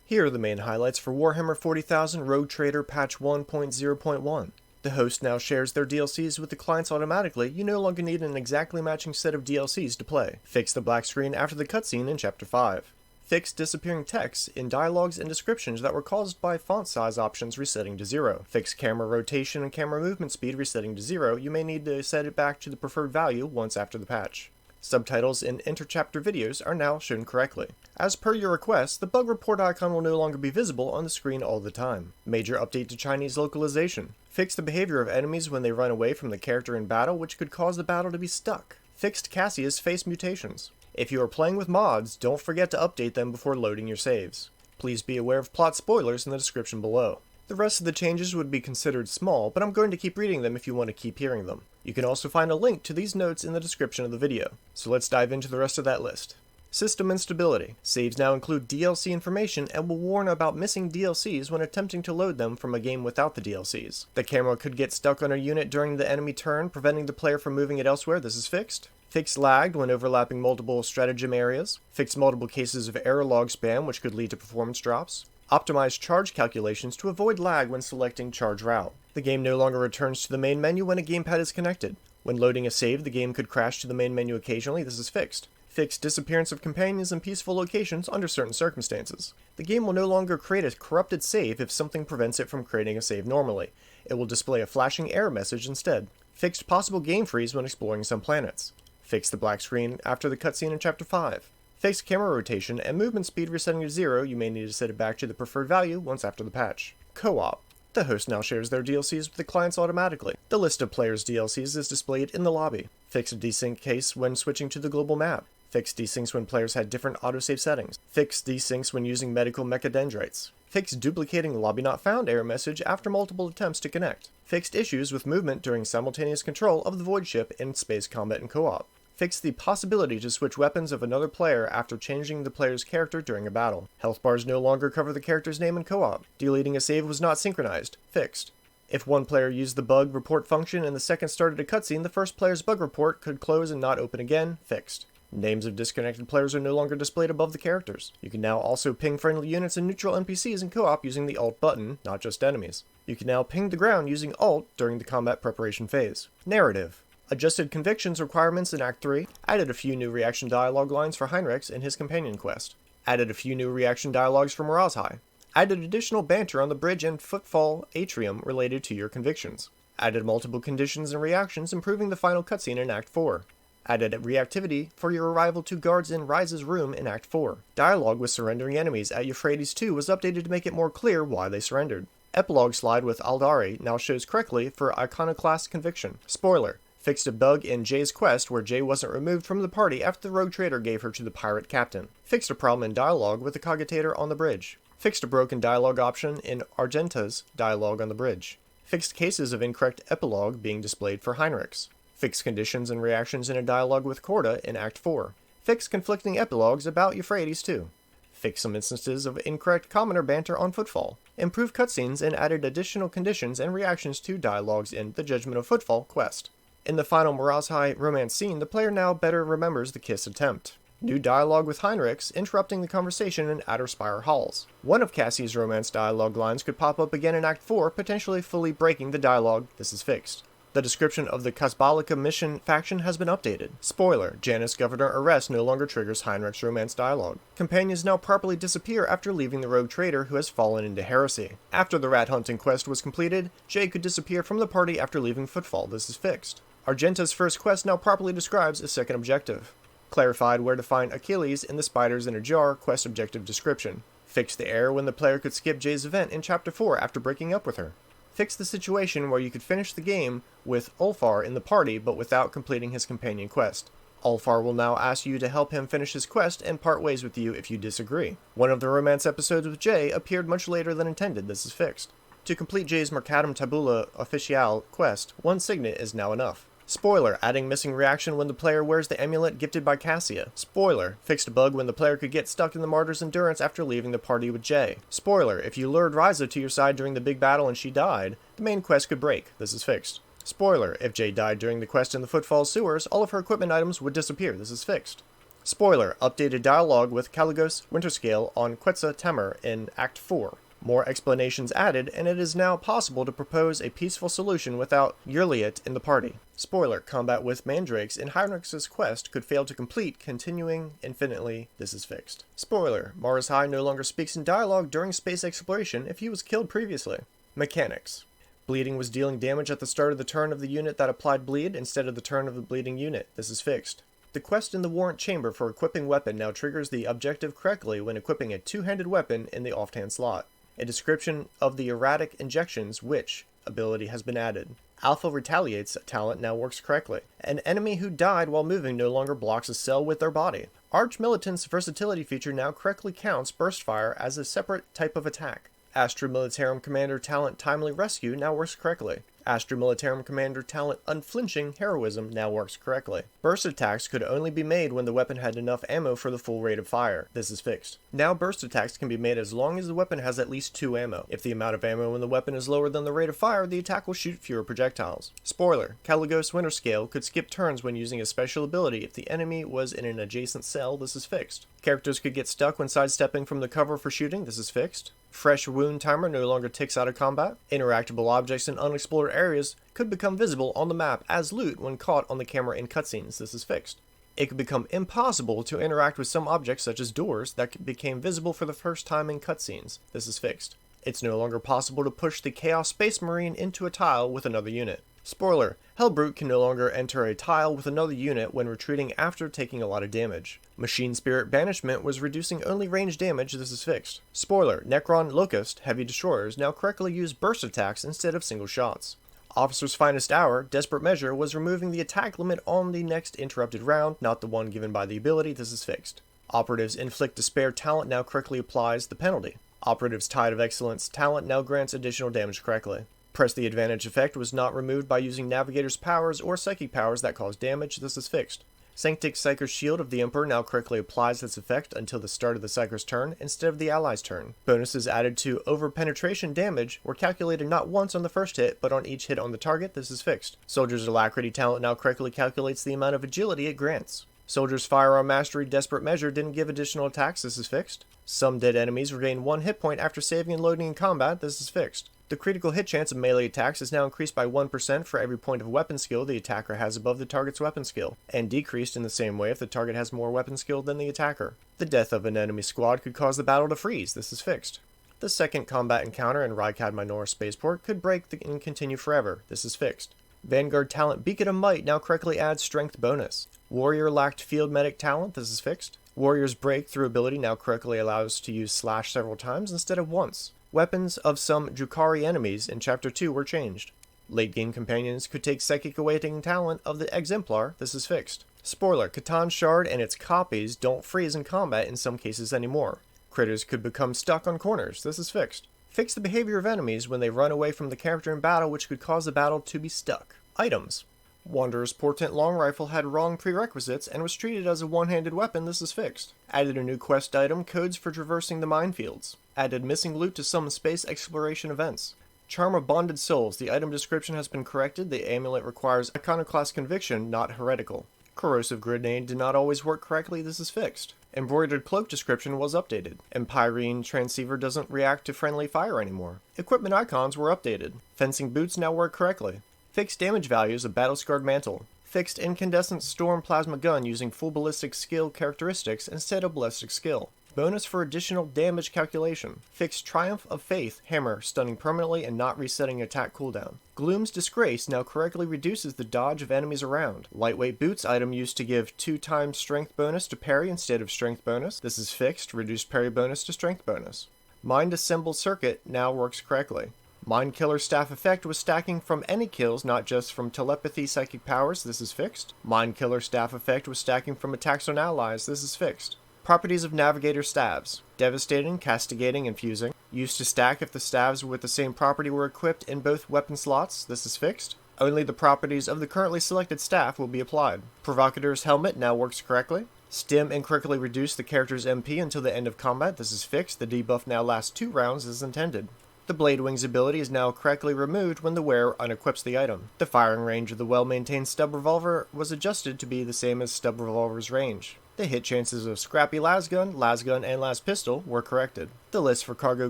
Here are the main highlights for Warhammer 40,000 Rogue Trader Patch 1.0.1. The host now shares their DLCs with the clients automatically. You no longer need an exactly matching set of DLCs to play. Fix the black screen after the cutscene in Chapter 5. Fix disappearing text in dialogues and descriptions that were caused by font size options resetting to 0. Fix camera rotation and camera movement speed resetting to 0. You may need to set it back to the preferred value once after the patch. Subtitles in inter-chapter videos are now shown correctly. As per your request, the bug report icon will no longer be visible on the screen all the time. Major update to Chinese localization. Fix the behavior of enemies when they run away from the character in battle, which could cause the battle to be stuck. Fixed Cassia's face mutations. If you are playing with mods, don't forget to update them before loading your saves. Please be aware of plot spoilers in the description below. The rest of the changes would be considered small, but I'm going to keep reading them if you want to keep hearing them. You can also find a link to these notes in the description of the video. So let's dive into the rest of that list. System instability. Saves now include DLC information and will warn about missing DLCs when attempting to load them from a game without the DLCs. The camera could get stuck on a unit during the enemy turn, preventing the player from moving it elsewhere. This is fixed. Fix lagged when overlapping multiple stratagem areas. Fix multiple cases of error log spam, which could lead to performance drops. Optimize charge calculations to avoid lag when selecting charge route. The game no longer returns to the main menu when a gamepad is connected. When loading a save, the game could crash to the main menu occasionally. This is fixed. Fix disappearance of companions in peaceful locations under certain circumstances. The game will no longer create a corrupted save if something prevents it from creating a save normally. It will display a flashing error message instead. Fixed possible game freeze when exploring some planets. Fix the black screen after the cutscene in Chapter 5. Fix camera rotation and movement speed resetting to 0. You may need to set it back to the preferred value once after the patch. Co-op. The host now shares their DLCs with the clients automatically. The list of players' DLCs is displayed in the lobby. Fix a desync case when switching to the global map. Fix desyncs when players had different autosave settings. Fix desyncs when using medical mechadendrites. Fix duplicating lobby not found error message after multiple attempts to connect. Fixed issues with movement during simultaneous control of the void ship in space combat and co-op. Fix the possibility to switch weapons of another player after changing the player's character during a battle. Health bars no longer cover the character's name in co-op. Deleting a save was not synchronized. Fixed. If one player used the bug report function and the second started a cutscene, the first player's bug report could close and not open again. Fixed. Names of disconnected players are no longer displayed above the characters. You can now also ping friendly units and neutral NPCs in co-op using the Alt button, not just enemies. You can now ping the ground using Alt during the combat preparation phase. Narrative. Adjusted convictions requirements in Act 3, added a few new reaction dialogue lines for Heinrichs in his companion quest, added a few new reaction dialogues for Mirazhai, added additional banter on the bridge and footfall atrium related to your convictions, added multiple conditions and reactions improving the final cutscene in Act 4, added reactivity for your arrival to guards in Rise's room in Act 4. Dialogue with surrendering enemies at Euphrates 2 was updated to make it more clear why they surrendered. Epilogue slide with Aldari now shows correctly for Iconoclast conviction. Spoiler. Fixed a bug in Jay's quest where Jay wasn't removed from the party after the rogue trader gave her to the pirate captain. Fixed a problem in dialogue with the cogitator on the bridge. Fixed a broken dialogue option in Argenta's dialogue on the bridge. Fixed cases of incorrect epilogue being displayed for Heinrichs. Fixed conditions and reactions in a dialogue with Corda in Act 4. Fixed conflicting epilogues about Euphrates 2. Fixed some instances of incorrect commoner banter on Footfall. Improved cutscenes and added additional conditions and reactions to dialogues in the Judgment of Footfall quest. In the final Mirazhai romance scene, the player now better remembers the kiss attempt. New dialogue with Heinrichs, interrupting the conversation in Outer Spire halls. One of Cassie's romance dialogue lines could pop up again in Act 4, potentially fully breaking the dialogue. This is fixed. The description of the Kasbalika mission faction has been updated. Spoiler, Janus Governor arrest no longer triggers Heinrich's romance dialogue. Companions now properly disappear after leaving the rogue trader who has fallen into heresy. After the rat hunting quest was completed, Jay could disappear from the party after leaving Footfall. This is fixed. Argenta's first quest now properly describes a second objective. Clarified where to find Achilles in the Spiders in a Jar quest objective description. Fixed the error when the player could skip Jay's event in Chapter 4 after breaking up with her. Fixed the situation where you could finish the game with Ulfar in the party but without completing his companion quest. Ulfar will now ask you to help him finish his quest and part ways with you if you disagree. One of the romance episodes with Jay appeared much later than intended. This is fixed. To complete Jay's Mercatum Tabula Official quest, one signet is now enough. Spoiler, adding missing reaction when the player wears the amulet gifted by Cassia. Spoiler, fixed a bug when the player could get stuck in the Martyr's Endurance after leaving the party with Jay. Spoiler, if you lured Ryza to your side during the big battle and she died, the main quest could break. This is fixed. Spoiler, if Jay died during the quest in the Footfall sewers, all of her equipment items would disappear. This is fixed. Spoiler, updated dialogue with Caligos Winterscale on Quetzal Temer in Act 4. More explanations added, and it is now possible to propose a peaceful solution without Yurliet in the party. Spoiler, combat with mandrakes in Hyrnix's quest could fail to complete, continuing infinitely. This is fixed. Spoiler, Mars High no longer speaks in dialogue during space exploration if he was killed previously. Mechanics. Bleeding was dealing damage at the start of the turn of the unit that applied bleed instead of the turn of the bleeding unit. This is fixed. The quest in the Warrant Chamber for equipping weapon now triggers the objective correctly when equipping a two-handed weapon in the offhand slot. A description of the erratic injections which ability has been added. Alpha Retaliates talent now works correctly. An enemy who died while moving no longer blocks a cell with their body. Arch Militant's versatility feature now correctly counts burst fire as a separate type of attack. Astra Militarum Commander talent Timely Rescue now works correctly. Astra Militarum Commander talent Unflinching Heroism now works correctly. Burst attacks could only be made when the weapon had enough ammo for the full rate of fire. This is fixed. Now burst attacks can be made as long as the weapon has at least 2 ammo. If the amount of ammo in the weapon is lower than the rate of fire, the attack will shoot fewer projectiles. Spoiler, Caligos Winterscale could skip turns when using a special ability if the enemy was in an adjacent cell. This is fixed. Characters could get stuck when sidestepping from the cover for shooting. This is fixed. Fresh wound timer no longer ticks out of combat. Interactable objects in unexplored areas could become visible on the map as loot when caught on the camera in cutscenes. This is fixed. It could become impossible to interact with some objects such as doors that became visible for the first time in cutscenes. This is fixed. It's no longer possible to push the Chaos Space Marine into a tile with another unit. Spoiler, Hellbrute can no longer enter a tile with another unit when retreating after taking a lot of damage. Machine Spirit Banishment was reducing only range damage. This is fixed. Spoiler, Necron Locust Heavy Destroyers now correctly use burst attacks instead of single shots. Officer's Finest Hour, Desperate Measure, was removing the attack limit on the next interrupted round, not the one given by the ability. This is fixed. Operative's Inflict Despair talent now correctly applies the penalty. Operative's Tide of Excellence talent now grants additional damage correctly. Press the Advantage effect was not removed by using Navigator's powers or Psychic powers that cause damage. This is fixed. Sanctic Psyker's Shield of the Emperor now correctly applies this effect until the start of the Psyker's turn instead of the ally's turn. Bonuses added to over-penetration damage were calculated not once on the first hit, but on each hit on the target. This is fixed. Soldier's Alacrity talent now correctly calculates the amount of agility it grants. Soldier's Firearm Mastery Desperate Measure didn't give additional attacks. This is fixed. Some dead enemies regain 1 hit point after saving and loading in combat. This is fixed. The critical hit chance of melee attacks is now increased by 1% for every point of weapon skill the attacker has above the target's weapon skill, and decreased in the same way if the target has more weapon skill than the attacker. The death of an enemy squad could cause the battle to freeze. This is fixed. The second combat encounter in Rykad Minor Spaceport could break and continue forever. This is fixed. Vanguard talent Beacon of Might now correctly adds strength bonus. Warrior lacked Field Medic talent. This is fixed. Warrior's Breakthrough ability now correctly allows to use slash several times instead of once. Weapons of some Drukhari enemies in Chapter 2 were changed. Late-game companions could take Psychic Awakening talent of the Exemplar. This is fixed. Spoiler, Catan Shard and its copies don't freeze in combat in some cases anymore. Critters could become stuck on corners. This is fixed. Fix the behavior of enemies when they run away from the character in battle, which could cause the battle to be stuck. Items. Wanderer's Portent Long Rifle had wrong prerequisites and was treated as a one-handed weapon. This is fixed. Added a new quest item, Codes for Traversing the Minefields. Added missing loot to some space exploration events. Charm of Bonded Souls. The item description has been corrected. The amulet requires Iconoclast Conviction, not Heretical. Corrosive Grenade did not always work correctly. This is fixed. Embroidered Cloak description was updated. Empyrene Transceiver doesn't react to friendly fire anymore. Equipment icons were updated. Fencing Boots now work correctly. Fixed damage values of Battle-Scarred Mantle. Fixed Incandescent Storm Plasma Gun using full ballistic skill characteristics instead of ballistic skill. Bonus for additional damage calculation. Fixed Triumph of Faith Hammer, stunning permanently and not resetting attack cooldown. Gloom's Disgrace now correctly reduces the dodge of enemies around. Lightweight Boots item used to give 2 times strength bonus to parry instead of strength bonus. This is fixed, reduced parry bonus to strength bonus. Mind Assemble Circuit now works correctly. Mind Killer Staff effect was stacking from any kills, not just from telepathy psychic powers. This is fixed. Mind Killer Staff effect was stacking from attacks on allies. This is fixed. Properties of Navigator Staves. Devastating, Castigating, and Fusing. Used to stack if the staves with the same property were equipped in both weapon slots. This is fixed. Only the properties of the currently selected staff will be applied. Provocator's Helmet now works correctly. Stim incorrectly reduced the character's MP until the end of combat. This is fixed. The debuff now lasts 2 rounds as intended. The Blade Wings ability is now correctly removed when the wearer unequips the item. The firing range of the well-maintained Stub Revolver was adjusted to be the same as Stub Revolver's range. The hit chances of Scrappy Lasgun, Lasgun, and Laspistol were corrected. The lists for cargo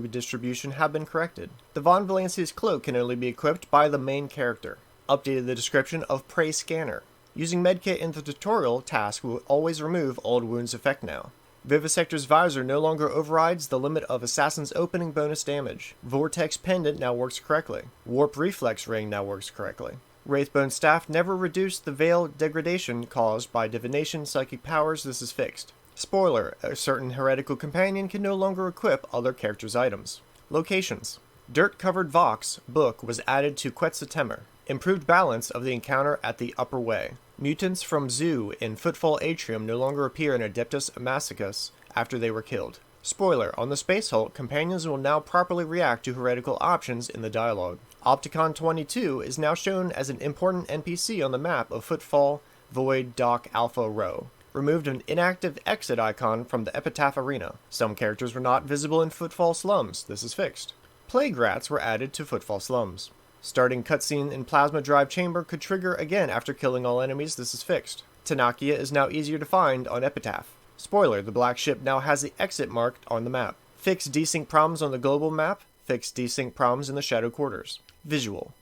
distribution have been corrected. The Von Valancia's cloak can only be equipped by the main character. Updated the description of Prey Scanner. Using Medkit in the tutorial task will always remove Old Wounds effect now. Vivisector's Visor no longer overrides the limit of Assassin's opening bonus damage. Vortex Pendant now works correctly. Warp Reflex Ring now works correctly. Wraithbone Staff never reduced the Veil degradation caused by Divination Psychic powers, this is fixed. Spoiler, a certain heretical companion can no longer equip other characters' items. Locations. Dirt-covered Vox book was added to Quetzaltemer. Improved balance of the encounter at the Upper Way. Mutants from Zoo in Footfall Atrium no longer appear in Adeptus Massacus after they were killed. Spoiler, on the Space Hulk, companions will now properly react to heretical options in the dialogue. Opticon 22 is now shown as an important NPC on the map of Footfall Void Dock Alpha Row. Removed an inactive exit icon from the Epitaph Arena. Some characters were not visible in Footfall Slums, this is fixed. Plague Rats were added to Footfall Slums. Starting cutscene in Plasma Drive Chamber could trigger again after killing all enemies, this is fixed. Tanakia is now easier to find on Epitaph. Spoiler, the black ship now has the exit marked on the map. Fixed desync problems on the global map, fixed desync problems in the Shadow Quarters. Visual.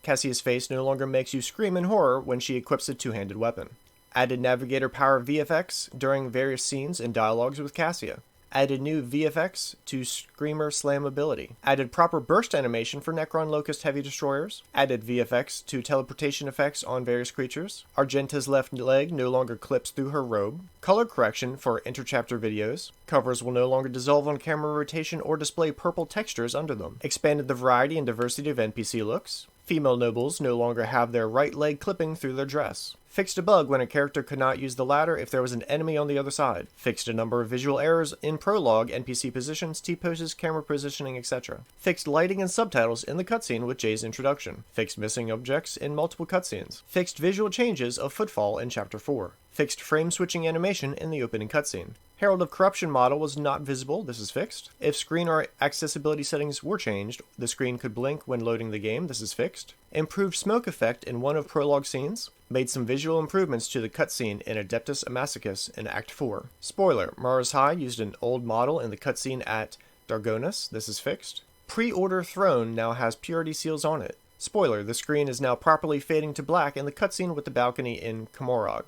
Cassia's face no longer makes you scream in horror when she equips a two-handed weapon. Added Navigator Power VFX during various scenes and dialogues with Cassia. Added new VFX to Screamer Slam ability. Added proper burst animation for Necron Locust Heavy Destroyers. Added VFX to teleportation effects on various creatures. Argenta's left leg no longer clips through her robe. Color correction for interchapter videos. Covers will no longer dissolve on camera rotation or display purple textures under them. Expanded the variety and diversity of NPC looks. Female nobles no longer have their right leg clipping through their dress. Fixed a bug when a character could not use the ladder if there was an enemy on the other side. Fixed a number of visual errors in prologue, NPC positions, T-poses, camera positioning, etc. Fixed lighting and subtitles in the cutscene with Jay's introduction. Fixed missing objects in multiple cutscenes. Fixed visual changes of Footfall in Chapter 4. Fixed frame switching animation in the opening cutscene. Herald of Corruption model was not visible, this is fixed. If screen or accessibility settings were changed, the screen could blink when loading the game, this is fixed. Improved smoke effect in one of prologue scenes. Made some visual improvements to the cutscene in Adeptus Massacus in Act 4. Spoiler, Mars High used an old model in the cutscene at Dargonus, this is fixed. Pre-order Throne now has purity seals on it. Spoiler, the screen is now properly fading to black in the cutscene with the balcony in Komorog.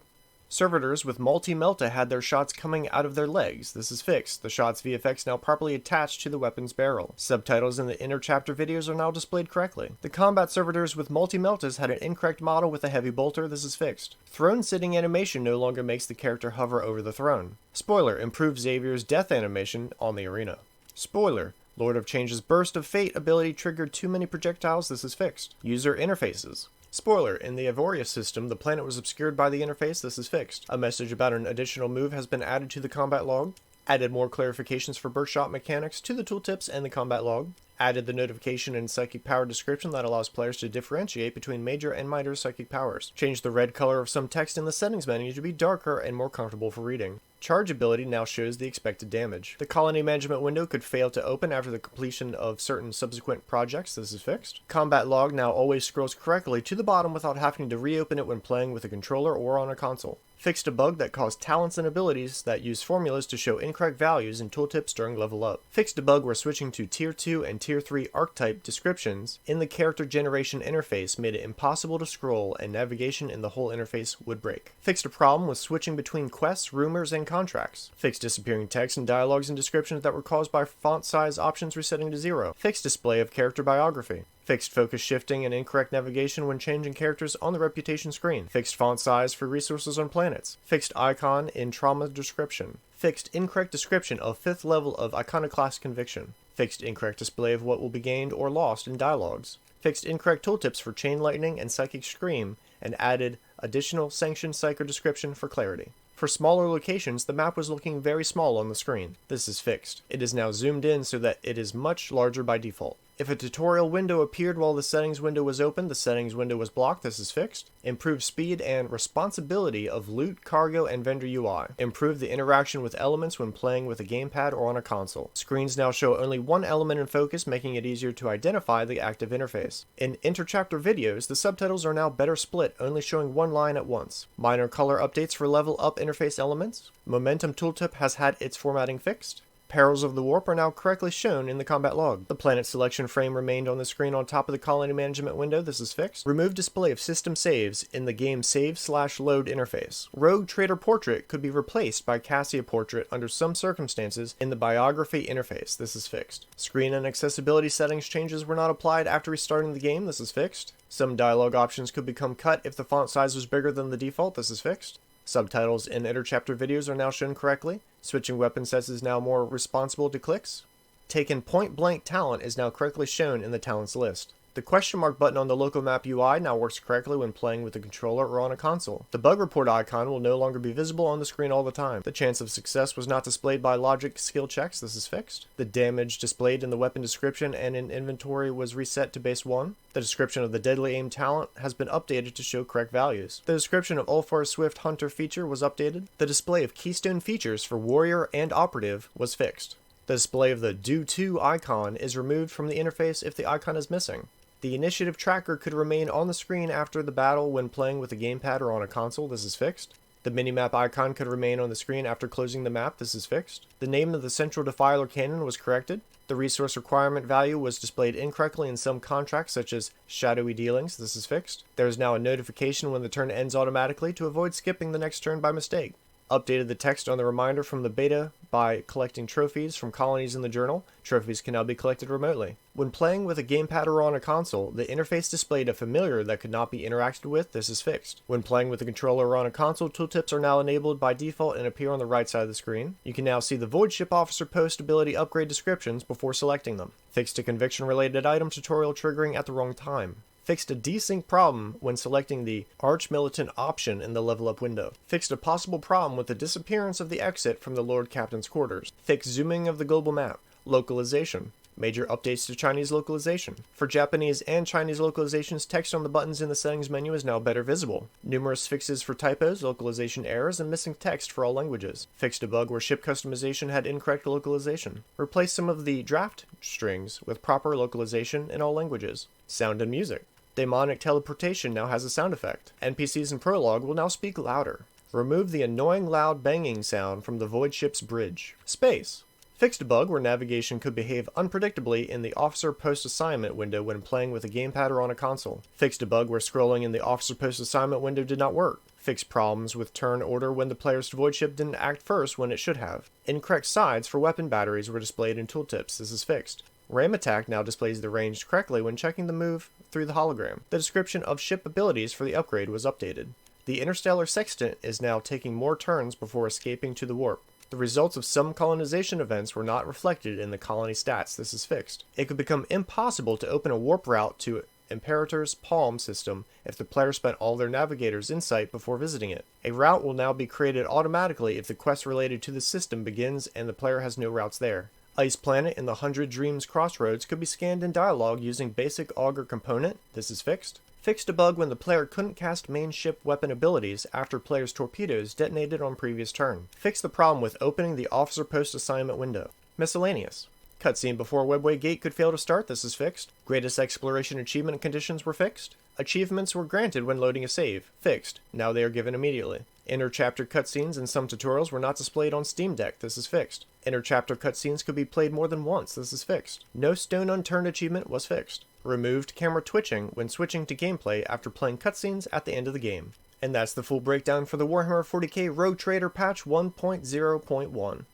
Servitors with multi-melta had their shots coming out of their legs. This is fixed. The shot's VFX now properly attached to the weapon's barrel. Subtitles in the inner chapter videos are now displayed correctly. The combat servitors with multi-meltas had an incorrect model with a heavy bolter. This is fixed. Throne sitting animation no longer makes the character hover over the throne. Spoiler, improved Xavier's death animation on the arena. Spoiler, Lord of Change's Burst of Fate ability triggered too many projectiles. This is fixed. User interfaces. Spoiler, in the Avoria system, the planet was obscured by the interface, this is fixed. A message about an additional move has been added to the combat log. Added more clarifications for burst shot mechanics to the tooltips and the combat log. Added the notification and psychic power description that allows players to differentiate between major and minor psychic powers. Changed the red color of some text in the settings menu to be darker and more comfortable for reading. Charge ability now shows the expected damage. The colony management window could fail to open after the completion of certain subsequent projects. This is fixed. Combat log now always scrolls correctly to the bottom without having to reopen it when playing with a controller or on a console. Fixed a bug that caused talents and abilities that use formulas to show incorrect values in tooltips during level up. Fixed a bug where switching to Tier 2 and Tier 3 archetype descriptions in the character generation interface made it impossible to scroll and navigation in the whole interface would break. Fixed a problem with switching between quests, rumors, and contracts. Fixed disappearing text and dialogues and descriptions that were caused by font size options resetting to 0. Fixed display of character biography. Fixed focus shifting and incorrect navigation when changing characters on the reputation screen. Fixed font size for resources on planets. Fixed icon in trauma description. Fixed incorrect description of 5th level of iconoclast conviction. Fixed incorrect display of what will be gained or lost in dialogues. Fixed incorrect tooltips for chain lightning and psychic scream, and added additional sanctioned psycho description for clarity. For smaller locations, the map was looking very small on the screen. This is fixed. It is now zoomed in so that it is much larger by default. If a tutorial window appeared while the settings window was open, the settings window was blocked. This is fixed. Improved speed and responsibility of loot, cargo, and vendor UI. Improved the interaction with elements when playing with a gamepad or on a console. Screens now show only one element in focus, making it easier to identify the active interface. In interchapter videos, the subtitles are now better split, only showing one line at once. Minor color updates for level up interface elements. Momentum tooltip has had its formatting fixed. Perils of the Warp are now correctly shown in the combat log. The planet selection frame remained on the screen on top of the colony management window. This is fixed. Remove display of system saves in the game save/load interface. Rogue Trader Portrait could be replaced by Cassia Portrait under some circumstances in the biography interface. This is fixed. Screen and accessibility settings changes were not applied after restarting the game. This is fixed. Some dialogue options could become cut if the font size was bigger than the default. This is fixed. Subtitles in interchapter videos are now shown correctly. Switching weapon sets is now more responsible to clicks. Taken point blank talent is now correctly shown in the talents list. The question mark button on the local map UI now works correctly when playing with a controller or on a console. The bug report icon will no longer be visible on the screen all the time. The chance of success was not displayed by logic skill checks. This is fixed. The damage displayed in the weapon description and in inventory was reset to base 1. The description of the deadly aim talent has been updated to show correct values. The description of Ulfar's Swift Hunter feature was updated. The display of keystone features for Warrior and Operative was fixed. The display of the Do To icon is removed from the interface if the icon is missing. The initiative tracker could remain on the screen after the battle when playing with a gamepad or on a console. This is fixed. The minimap icon could remain on the screen after closing the map. This is fixed. The name of the central defiler cannon was corrected. The resource requirement value was displayed incorrectly in some contracts, such as shadowy dealings. This is fixed. There is now a notification when the turn ends automatically to avoid skipping the next turn by mistake. Updated the text on the reminder from the beta by collecting trophies from colonies in the journal. Trophies can now be collected remotely. When playing with a gamepad or on a console, the interface displayed a familiar that could not be interacted with. This is fixed. When playing with a controller or on a console, tooltips are now enabled by default and appear on the right side of the screen. You can now see the Void Ship Officer post ability upgrade descriptions before selecting them. Fixed a conviction related item tutorial triggering at the wrong time. Fixed a desync problem when selecting the Arch Militant option in the level up window. Fixed a possible problem with the disappearance of the exit from the Lord Captain's quarters. Fixed zooming of the global map. Localization. Major updates to Chinese localization. For Japanese and Chinese localizations, text on the buttons in the settings menu is now better visible. Numerous fixes for typos, localization errors, and missing text for all languages. Fixed a bug where ship customization had incorrect localization. Replaced some of the draft strings with proper localization in all languages. Sound and music. Daemonic teleportation now has a sound effect. NPCs in Prologue will now speak louder. Remove the annoying loud banging sound from the Void Ship's bridge. Space. Fixed a bug where navigation could behave unpredictably in the Officer Post Assignment window when playing with a gamepad or on a console. Fixed a bug where scrolling in the Officer Post Assignment window did not work. Fixed problems with turn order when the player's Void Ship didn't act first when it should have. Incorrect sides for weapon batteries were displayed in tooltips. This is fixed. Ram Attack now displays the range correctly when checking the move through the hologram. The description of ship abilities for the upgrade was updated. The Interstellar Sextant is now taking more turns before escaping to the warp. The results of some colonization events were not reflected in the colony stats. This is fixed. It could become impossible to open a warp route to Imperator's Palm system if the player spent all their navigators in sight before visiting it. A route will now be created automatically if the quest related to the system begins and the player has no routes there. Ice Planet in the 100 Dreams Crossroads could be scanned in dialogue using basic auger component. This is fixed. Fixed a bug when the player couldn't cast main ship weapon abilities after player's torpedoes detonated on previous turn. Fixed the problem with opening the Officer Post Assignment window. Miscellaneous. Cutscene before Webway Gate could fail to start. This is fixed. Greatest Exploration achievement conditions were fixed. Achievements were granted when loading a save. Fixed. Now they are given immediately. Inter-chapter cutscenes in some tutorials were not displayed on Steam Deck. This is fixed. Inter-chapter cutscenes could be played more than once. This is fixed. No Stone Unturned achievement was fixed. Removed camera twitching when switching to gameplay after playing cutscenes at the end of the game. And that's the full breakdown for the Warhammer 40k Rogue Trader patch 1.0.1.